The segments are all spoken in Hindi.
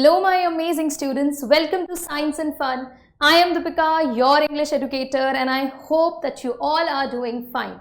Hello, my amazing students. Welcome to Science and Fun. I am Deepika, your English educator, and I hope that you all are doing fine.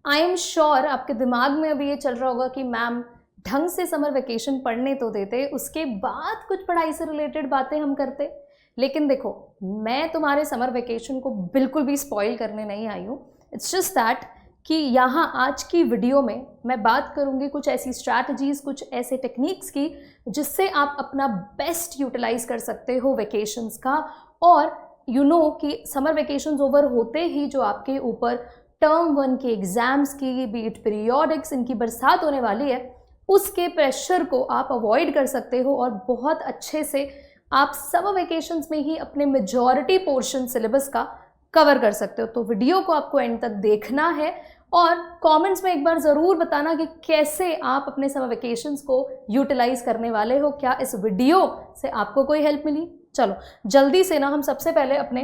I am sure आपके दिमाग में अभी ये चल रहा होगा कि मैम ढंग से समर वेकेशन पढ़ने तो देते, उसके बाद कुछ पढ़ाई से रिलेटेड बातें हम करते। लेकिन देखो, मैं तुम्हारे समर वेकेशन को बिल्कुल भी स्पॉइल करने नहीं आई हूँ। इट्स जस्ट दैट कि यहाँ आज की वीडियो में मैं बात करूँगी कुछ ऐसी स्ट्रैटेजीज़, कुछ ऐसे टेक्निक्स की जिससे आप अपना बेस्ट यूटिलाइज़ कर सकते हो वेकेशंस का। और यू नो कि समर वेकेशंस ओवर होते ही जो आपके ऊपर टर्म 1 के एग्ज़ाम्स की, बीट पीरियोडिक्स, इनकी बरसात होने वाली है, उसके प्रेशर को आप अवॉइड कर सकते हो और बहुत अच्छे से आप समर वेकेशंस में ही अपने मेजॉरिटी पोर्शन सिलेबस का कवर कर सकते हो। तो वीडियो को आपको एंड तक देखना है और कमेंट्स में एक बार ज़रूर बताना कि कैसे आप अपने समर वेकेशंस को यूटिलाइज करने वाले हो। क्या इस वीडियो से आपको कोई हेल्प मिली? चलो जल्दी से ना हम सबसे पहले अपने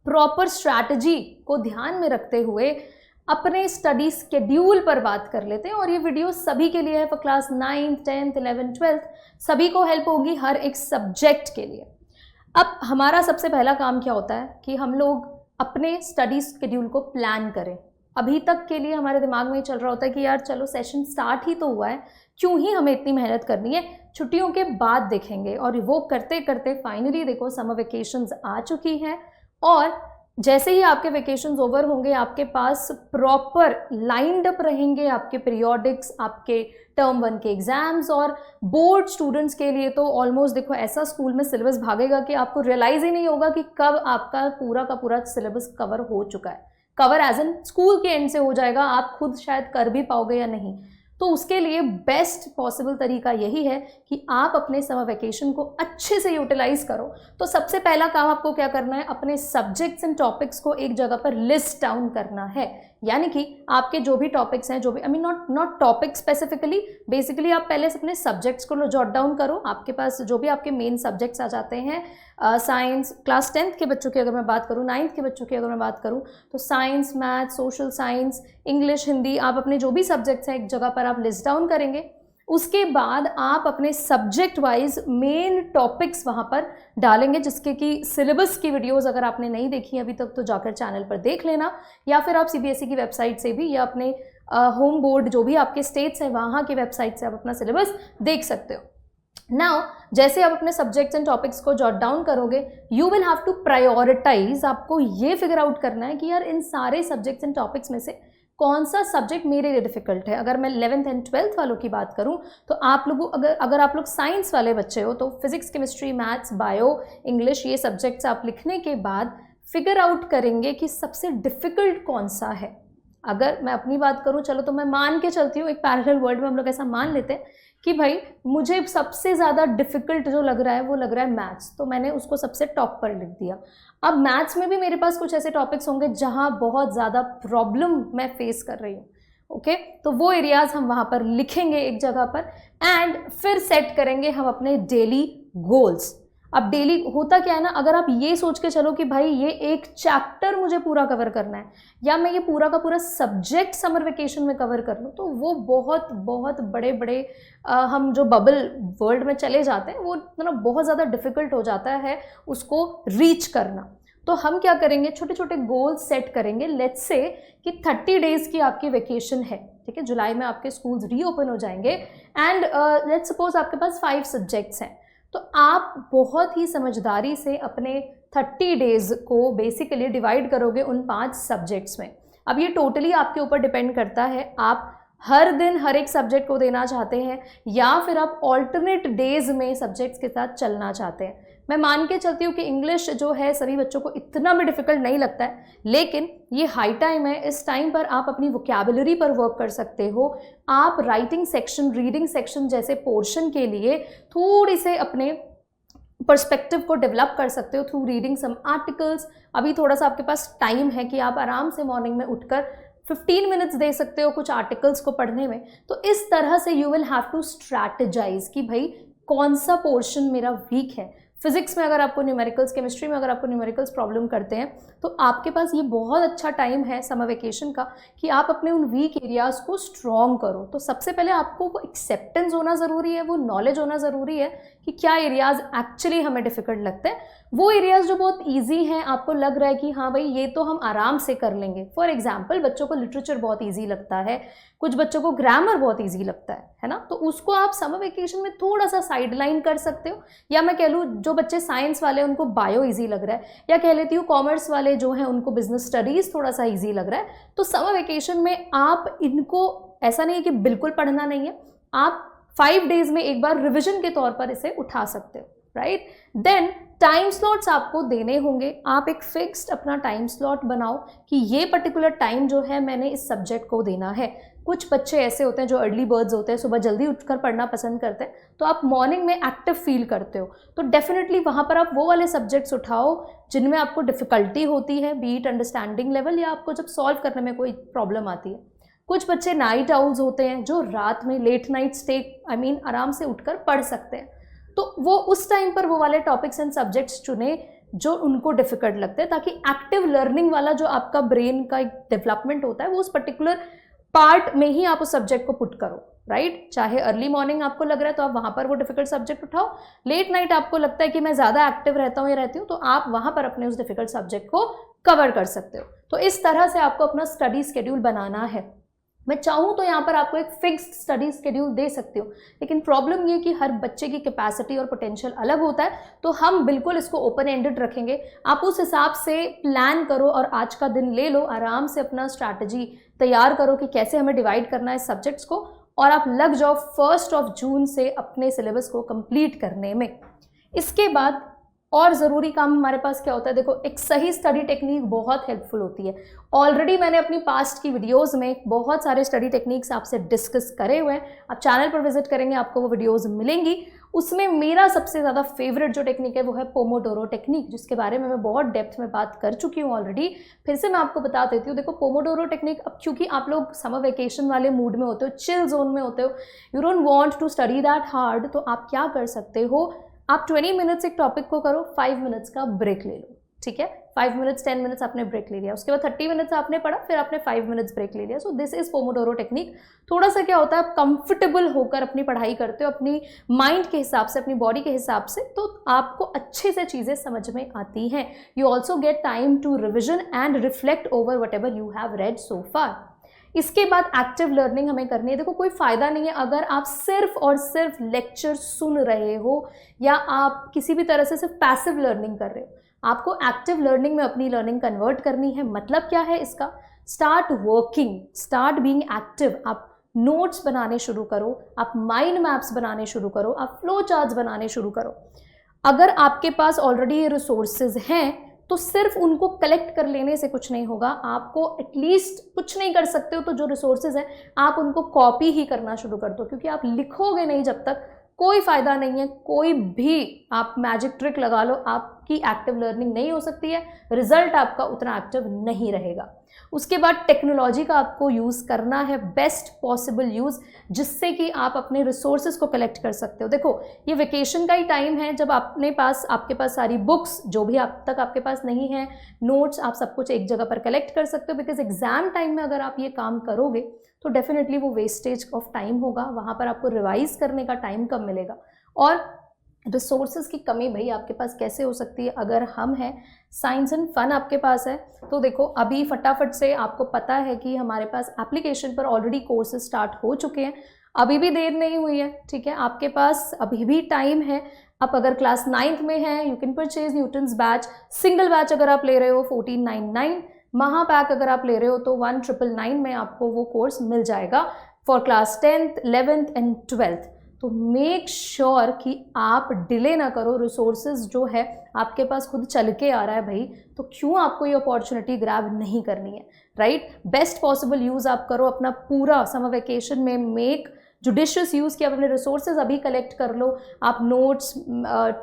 प्रॉपर स्ट्रैटेजी को ध्यान में रखते हुए अपने स्टडी स्केड्यूल पर बात कर लेते हैं। और ये वीडियो सभी के लिए है, for class 9th 10th 11th 12th सभी को हेल्प होगी, हर एक सब्जेक्ट के लिए। अब हमारा सबसे पहला काम क्या होता है कि हम लोग अपने स्टडी स्केड्यूल को प्लान करें। अभी तक के लिए हमारे दिमाग में चल रहा होता है कि यार चलो सेशन स्टार्ट ही तो हुआ है, क्यों ही हमें इतनी मेहनत करनी है, छुट्टियों के बाद देखेंगे। और वो करते करते फाइनली देखो समर वेकेशंस आ चुकी हैं और जैसे ही आपके वेकेशंस ओवर होंगे आपके पास प्रॉपर लाइंड अप रहेंगे आपके पीरियोडिक्स, आपके टर्म 1 के एग्जाम्स। और बोर्ड स्टूडेंट्स के लिए तो ऑलमोस्ट देखो ऐसा स्कूल में सिलेबस भागेगा कि आपको रियलाइज ही नहीं होगा कि कब आपका पूरा का पूरा सिलेबस कवर हो चुका है। कवर एज एन स्कूल के एंड से हो जाएगा, आप खुद शायद कर भी पाओगे या नहीं। तो उसके लिए बेस्ट पॉसिबल तरीका यही है कि आप अपने समर वेकेशन को अच्छे से यूटिलाइज करो। तो सबसे पहला काम आपको क्या करना है, अपने सब्जेक्ट्स एंड टॉपिक्स को एक जगह पर लिस्ट डाउन करना है। यानी कि आपके जो भी टॉपिक्स हैं, जो भी नॉट टॉपिक स्पेसिफिकली, बेसिकली आप पहले अपने सब्जेक्ट्स को जॉट डाउन करो। आपके पास जो भी आपके मेन सब्जेक्ट्स आ जाते हैं, साइंस, क्लास 10th के बच्चों की अगर मैं बात करूँ, 9th के बच्चों की अगर मैं बात करूँ, तो science, math, social science, English, Hindi, आप अपने जो भी सब्जेक्ट्स हैं एक जगह पर आप लिस्ट डाउन करेंगे। उसके बाद आप अपने सब्जेक्ट वाइज मेन टॉपिक्स वहाँ पर डालेंगे, जिसके कि सिलेबस की वीडियोस अगर आपने नहीं देखी अभी तक तो जाकर चैनल पर देख लेना, या फिर आप सीबीएसई की वेबसाइट से भी या अपने होम बोर्ड जो भी आपके स्टेट्स हैं वहाँ की वेबसाइट से आप अपना सिलेबस देख सकते हो। नाउ जैसे आप अपने सब्जेक्ट्स एंड टॉपिक्स को जॉट डाउन करोगे, you will have to prioritise. आपको ये फिगर आउट करना है कि यार इन सारे सब्जेक्ट्स एंड टॉपिक्स में से कौन सा सब्जेक्ट मेरे लिए डिफिकल्ट है। अगर मैं 11th एंड 12th वालों की बात करूं तो आप लोगों अगर आप लोग साइंस वाले बच्चे हो तो physics, chemistry, maths, bio, English, ये सब्जेक्ट्स आप लिखने के बाद फिगर आउट करेंगे कि सबसे डिफ़िकल्ट कौन सा है। अगर मैं अपनी बात करूं, चलो तो मैं मान के चलती हूँ, एक पैरेलल वर्ल्ड में हम लोग ऐसा मान लेते हैं कि भाई मुझे सबसे ज़्यादा डिफ़िकल्ट जो लग रहा है वो लग रहा है मैथ्स, तो मैंने उसको सबसे टॉप पर लिख दिया। अब मैथ्स में भी मेरे पास कुछ ऐसे टॉपिक्स होंगे जहाँ बहुत ज़्यादा प्रॉब्लम मैं फेस कर रही हूँ, ओके तो वो एरियाज़ हम वहाँ पर लिखेंगे एक जगह पर एंड फिर सेट करेंगे हम अपने डेली गोल्स। अब डेली होता क्या है ना, अगर आप ये सोच के चलो कि भाई ये एक चैप्टर मुझे पूरा कवर करना है या मैं ये पूरा का पूरा सब्जेक्ट समर वेकेशन में कवर कर लूँ, तो वो बहुत बहुत बड़े बड़े हम जो बबल वर्ल्ड में चले जाते हैं वो मतलब बहुत ज़्यादा डिफ़िकल्ट हो जाता है उसको रीच करना। तो हम क्या करेंगे, छोटे छोटे गोल्स सेट करेंगे। लेट्स से कि 30 डेज़ की आपकी वेकेशन है, ठीक है, जुलाई में आपके स्कूल्स रीओपन हो जाएंगे एंड लेट्स सपोज आपके पास 5 सब्जेक्ट्स हैं। तो आप बहुत ही समझदारी से अपने 30 डेज़ को बेसिकली डिवाइड करोगे उन 5 सब्जेक्ट्स में। अब ये टोटली आपके ऊपर डिपेंड करता है, आप हर दिन हर एक सब्जेक्ट को देना चाहते हैं या फिर आप ऑल्टरनेट डेज़ में सब्जेक्ट्स के साथ चलना चाहते हैं। मैं मान के चलती हूँ कि इंग्लिश जो है सभी बच्चों को इतना भी डिफ़िकल्ट नहीं लगता है, लेकिन ये हाई टाइम है, इस टाइम पर आप अपनी वोकैबुलरी पर वर्क कर सकते हो। आप राइटिंग सेक्शन, रीडिंग सेक्शन जैसे पोर्शन के लिए थोड़ी से अपने पर्सपेक्टिव को डेवलप कर सकते हो थ्रू रीडिंग सम आर्टिकल्स। अभी थोड़ा सा आपके पास टाइम है कि आप आराम से मॉर्निंग में उठकर 15 मिनट्स दे सकते हो कुछ आर्टिकल्स को पढ़ने में। तो इस तरह से you will have to strategise कि भाई कौन सा पोर्शन मेरा वीक है। फिजिक्स में अगर आपको न्यूमेरिकल्स, केमिस्ट्री में अगर आपको न्यूमेरिकल्स प्रॉब्लम करते हैं, तो आपके पास ये बहुत अच्छा टाइम है समर वेकेशन का कि आप अपने उन वीक एरियाज़ को स्ट्रॉन्ग करो। तो सबसे पहले आपको वो एक्सेप्टेंस होना ज़रूरी है, वो नॉलेज होना ज़रूरी है कि क्या एरियाज़ एक्चुअली हमें डिफ़िकल्ट लगते हैं। वो एरियाज़ जो बहुत ईजी हैं, आपको लग रहा है कि हाँ भाई ये तो हम आराम से कर लेंगे। फॉर एग्जाम्पल, बच्चों को लिटरेचर बहुत ईजी लगता है, कुछ बच्चों को ग्रामर बहुत ईजी लगता है ना, तो उसको आप समर वेकेशन में थोड़ा सा साइडलाइन कर सकते हो। या मैं कह लूँ जो बच्चे साइंस वाले उनको बायो ईजी लग रहा है, या कह लेती हूँ कॉमर्स वाले जो हैं उनको बिजनेस स्टडीज़ थोड़ा सा ईजी लग रहा है, तो समर वेकेशन में आप इनको, ऐसा नहीं है कि बिल्कुल पढ़ना नहीं है, आप 5 डेज में एक बार रिविजन के तौर पर इसे उठा सकते हो, राइट। देन टाइम स्लॉट्स आपको देने होंगे। आप एक फिक्स्ड अपना टाइम स्लॉट बनाओ कि ये पर्टिकुलर टाइम जो है मैंने इस सब्जेक्ट को देना है। कुछ बच्चे ऐसे होते हैं जो अर्ली बर्ड्स होते हैं, सुबह जल्दी उठकर पढ़ना पसंद करते हैं, तो आप मॉर्निंग में एक्टिव फील करते हो, तो डेफिनेटली वहाँ पर आप वो वाले सब्जेक्ट्स उठाओ जिनमें आपको डिफ़िकल्टी होती है, बी इट अंडरस्टैंडिंग लेवल या आपको जब सॉल्व करने में कोई प्रॉब्लम आती है। कुछ बच्चे नाइट आउल्स होते हैं जो रात में लेट नाइट स्टे आराम से उठकर पढ़ सकते हैं, तो वो उस टाइम पर वो वाले टॉपिक्स एंड सब्जेक्ट्स चुने जो उनको डिफ़िकल्ट लगते हैं, ताकि एक्टिव लर्निंग वाला जो आपका ब्रेन का एक डेवलपमेंट होता है वो उस पर्टिकुलर पार्ट में ही आप उस सब्जेक्ट को पुट करो, राइट। चाहे अर्ली मॉर्निंग आपको लग रहा है तो आप वहाँ पर वो डिफ़िकल्ट सब्जेक्ट उठाओ, लेट नाइट आपको लगता है कि मैं ज़्यादा एक्टिव रहता हूँ या रहती हूँ, तो आप वहाँ पर अपने उस डिफ़िकल्ट सब्जेक्ट को कवर कर सकते हो। तो इस तरह से आपको अपना स्टडी स्केड्यूल बनाना है। मैं चाहूँ तो यहाँ पर आपको एक फिक्स्ड स्टडी स्केड्यूल दे सकती हूँ, लेकिन प्रॉब्लम ये कि हर बच्चे की कैपेसिटी और पोटेंशियल अलग होता है, तो हम बिल्कुल इसको ओपन एंडेड रखेंगे। आप उस हिसाब से प्लान करो और आज का दिन ले लो, आराम से अपना स्ट्रैटेजी तैयार करो कि कैसे हमें डिवाइड करना है सब्जेक्ट्स को, और आप लग जाओ 1 जून से अपने सिलेबस को कंप्लीट करने में। इसके बाद और ज़रूरी काम हमारे पास क्या होता है, देखो एक सही स्टडी टेक्निक बहुत हेल्पफुल होती है। ऑलरेडी मैंने अपनी पास्ट की वीडियोस में बहुत सारे स्टडी टेक्निक्स आपसे डिस्कस करे हुए हैं, आप चैनल पर विजिट करेंगे आपको वो वीडियोस मिलेंगी। उसमें मेरा सबसे ज़्यादा फेवरेट जो टेक्निक है वो है पोमोडोरो टेक्निक, जिसके बारे में मैं बहुत डेप्थ में बात कर चुकी हूँ ऑलरेडी। फिर से मैं आपको बता देती हूँ। देखो पोमोडोरो टेक्निक, अब क्योंकि आप लोग समर वेकेशन वाले मूड में होते हो, चिल जोन में होते हो, you don't want to study that hard, तो आप क्या कर सकते हो, आप 20 मिनट्स एक टॉपिक को करो, 5 मिनट्स का ब्रेक ले लो, ठीक है। 5 मिनट्स 10 मिनट्स आपने ब्रेक ले लिया, उसके बाद 30 मिनट्स आपने पढ़ा, फिर आपने 5 मिनट्स ब्रेक ले लिया। So this is Pomodoro technique. थोड़ा सा क्या होता है, आप कंफर्टेबल होकर अपनी पढ़ाई करते हो, अपनी माइंड के हिसाब से, अपनी बॉडी के हिसाब से, तो आपको अच्छे से चीज़ें समझ में आती हैं। You also get time to revision and reflect over whatever you have read so far. इसके बाद एक्टिव लर्निंग हमें करनी है। देखो कोई फ़ायदा नहीं है अगर आप सिर्फ और सिर्फ लेक्चर सुन रहे हो या आप किसी भी तरह से सिर्फ पैसिव लर्निंग कर रहे हो। आपको एक्टिव लर्निंग में अपनी लर्निंग कन्वर्ट करनी है। मतलब क्या है इसका, start working, start being active. आप नोट्स बनाने शुरू करो, आप माइंड मैप्स बनाने शुरू करो, आप फ्लो चार्ट्स बनाने शुरू करो। अगर आपके पास ऑलरेडी ये रिसोर्सेज हैं तो सिर्फ उनको कलेक्ट कर लेने से कुछ नहीं होगा, आपको एटलीस्ट कुछ नहीं कर सकते हो तो जो रिसोर्सेज हैं आप उनको कॉपी ही करना शुरू कर दो, क्योंकि आप लिखोगे नहीं जब तक कोई फ़ायदा नहीं है। कोई भी आप मैजिक ट्रिक लगा लो, आपकी एक्टिव लर्निंग नहीं हो सकती है, रिजल्ट आपका उतना एक्टिव नहीं रहेगा। उसके बाद टेक्नोलॉजी का आपको यूज़ करना है, बेस्ट पॉसिबल यूज़, जिससे कि आप अपने रिसोर्सेज को कलेक्ट कर सकते हो। देखो ये वेकेशन का ही टाइम है जब आपके पास सारी बुक्स जो भी अब तक आपके पास नहीं है, नोट्स, आप सब कुछ एक जगह पर कलेक्ट कर सकते हो। बिकॉज एग्जाम टाइम में अगर आप ये काम करोगे तो डेफिनेटली वो वेस्टेज ऑफ टाइम होगा, वहाँ पर आपको रिवाइज करने का टाइम कम मिलेगा। और रिसोर्सेज की कमी भाई आपके पास कैसे हो सकती है, अगर हम हैं साइंस एंड फन आपके पास है तो देखो अभी फटाफट से आपको पता है कि हमारे पास एप्लीकेशन पर ऑलरेडी कोर्सेज स्टार्ट हो चुके हैं, अभी भी देर नहीं हुई है, ठीक है। आपके पास अभी भी टाइम है। आप अगर क्लास 9th में हैं, you can purchase Newton's batch. Single batch अगर आप ले रहे हो 1499, महापैक अगर आप ले रहे हो तो 1999 में आपको वो कोर्स मिल जाएगा for class 10th 11th and 12th। तो मेक श्योर कि आप डिले ना करो। रिसोर्सेज जो है आपके पास खुद चल के आ रहा है भाई, तो क्यों आपको ये अपॉर्चुनिटी ग्रैब नहीं करनी है, राइट। बेस्ट पॉसिबल यूज़ आप करो अपना पूरा समर वेकेशन में, मेक जुडिशियस यूज़ कि आप अपने रिसोर्सेज अभी कलेक्ट कर लो। आप नोट्स,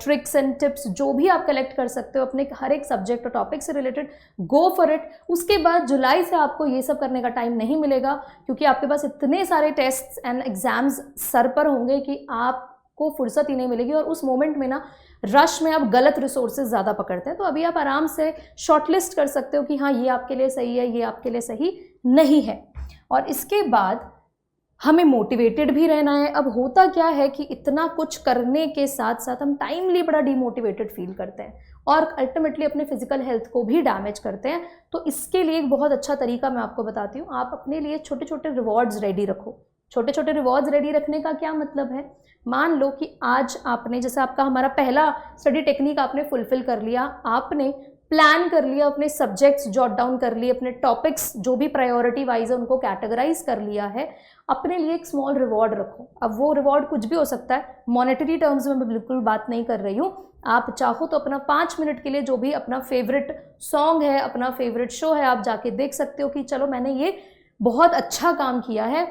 ट्रिक्स एंड टिप्स जो भी आप कलेक्ट कर सकते हो अपने हर एक सब्जेक्ट और टॉपिक से रिलेटेड, गो फॉर इट। उसके बाद जुलाई से आपको ये सब करने का टाइम नहीं मिलेगा, क्योंकि आपके पास इतने सारे टेस्ट्स एंड एग्जाम्स सर पर होंगे कि आप आपको फुर्सत ही नहीं मिलेगी और उस मोमेंट में ना रश में आप गलत रिसोर्सेज ज़्यादा पकड़ते हैं। तो अभी आप आराम से शॉर्टलिस्ट कर सकते हो कि हाँ ये आपके लिए सही है, ये आपके लिए सही नहीं है। और इसके बाद हमें मोटिवेटेड भी रहना है। अब होता क्या है कि इतना कुछ करने के साथ साथ हम टाइमली बड़ा डिमोटिवेटेड फील करते हैं और अल्टीमेटली अपने फिजिकल हेल्थ को भी डैमेज करते हैं। तो इसके लिए एक बहुत अच्छा तरीका मैं आपको बताती हूँ। आप अपने लिए छोटे छोटे रिवॉर्ड्स रेडी रखो। छोटे छोटे रिवॉर्ड्स रेडी रखने का क्या मतलब है, मान लो कि आज आपने, जैसे आपका हमारा पहला स्टडी टेक्निक आपने फुलफिल कर लिया, आपने प्लान कर लिया, अपने सब्जेक्ट्स जॉट डाउन कर लिए, अपने टॉपिक्स जो भी प्रायोरिटी वाइज है उनको कैटेगराइज कर लिया है, अपने लिए एक स्मॉल रिवॉर्ड रखो। अब वो रिवॉर्ड कुछ भी हो सकता है, मॉनेटरी टर्म्स में मैं बिल्कुल बात नहीं कर रही हूँ। आप चाहो तो अपना 5 मिनट के लिए जो भी अपना फेवरेट सॉन्ग है, अपना फेवरेट शो है, आप जाके देख सकते हो कि चलो मैंने ये बहुत अच्छा काम किया है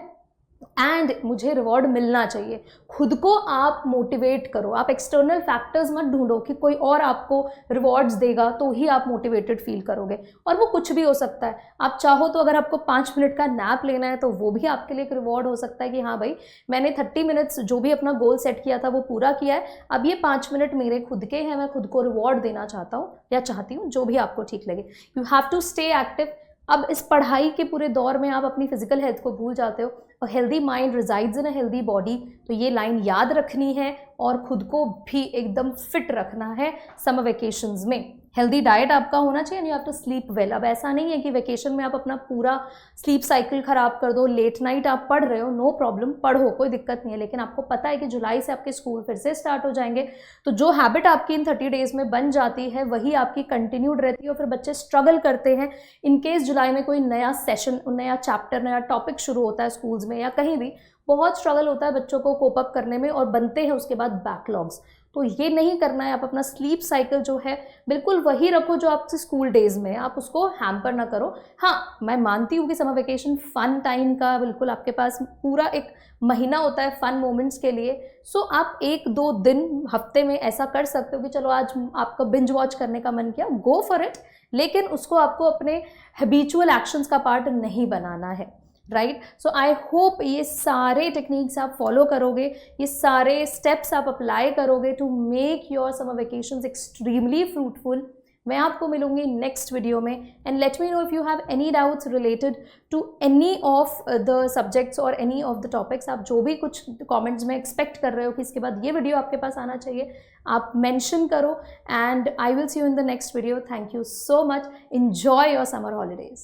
एंड मुझे रिवॉर्ड मिलना चाहिए। खुद को आप मोटिवेट करो। आप एक्सटर्नल फैक्टर्स मत ढूंढो कि कोई और आपको रिवॉर्ड्स देगा तो ही आप मोटिवेटेड फील करोगे, और वो कुछ भी हो सकता है। आप चाहो तो अगर आपको 5 मिनट का नैप लेना है तो वो भी आपके लिए एक रिवॉर्ड हो सकता है कि हाँ भाई मैंने 30 मिनट्स जो भी अपना गोल सेट किया था वो पूरा किया है, अब ये 5 मिनट मेरे खुद के हैं, मैं खुद को रिवॉर्ड देना चाहता हूँ या चाहती हूँ, जो भी आपको ठीक लगे। You have to stay active. अब इस पढ़ाई के पूरे दौर में आप अपनी फिजिकल हेल्थ को भूल जाते हो। और healthy mind resides in a healthy body, तो ये लाइन याद रखनी है और खुद को भी एकदम फिट रखना है समर वेकेशंस में। हेल्दी डाइट आपका होना चाहिए and you have to sleep well. अब ऐसा नहीं है कि वेकेशन में आप अपना पूरा स्लीप साइकिल खराब कर दो, लेट नाइट आप पढ़ रहे हो, नो प्रॉब्लम, पढ़ो, कोई दिक्कत नहीं है। लेकिन आपको पता है कि जुलाई से आपके स्कूल फिर से स्टार्ट हो जाएंगे, तो जो हैबिट आपकी इन 30 डेज में बन जाती है वही आपकी कंटिन्यूड रहती है और फिर बच्चे स्ट्रगल करते हैं। इनकेस जुलाई में कोई नया सेशन, नया चैप्टर, नया टॉपिक शुरू होता है स्कूल्स में या कहीं भी, बहुत स्ट्रगल होता है बच्चों को कोप अप करने में और बनते हैं उसके बाद बैकलॉग्स। तो ये नहीं करना है। आप अपना स्लीप साइकिल जो है बिल्कुल वही रखो जो आपसे स्कूल डेज में, आप उसको हैम्पर ना करो। हाँ, मैं मानती हूँ कि समर वेकेशन फन टाइम का बिल्कुल आपके पास पूरा एक महीना होता है फन मोमेंट्स के लिए। सो आप 1-2 दिन हफ्ते में ऐसा कर सकते हो कि चलो आज आपका बिंज वॉच करने का मन किया, गो फॉर इट, लेकिन उसको आपको अपने हैबिचुअल एक्शंस का पार्ट नहीं बनाना है, राइट। सो आई होप ये सारे टेक्निक्स आप फॉलो करोगे, ये सारे स्टेप्स आप अप्लाई करोगे to make your summer vacations extremely fruitful. मैं आपको मिलूंगी नेक्स्ट वीडियो में and let me know if you have any doubts related to any of the subjects और एनी ऑफ द टॉपिक्स। आप जो भी कुछ कमेंट्स में एक्सपेक्ट कर रहे हो कि इसके बाद ये वीडियो आपके पास आना चाहिए, आप मेंशन करो and I will see you in the next video. Thank you so much. Enjoy your summer holidays.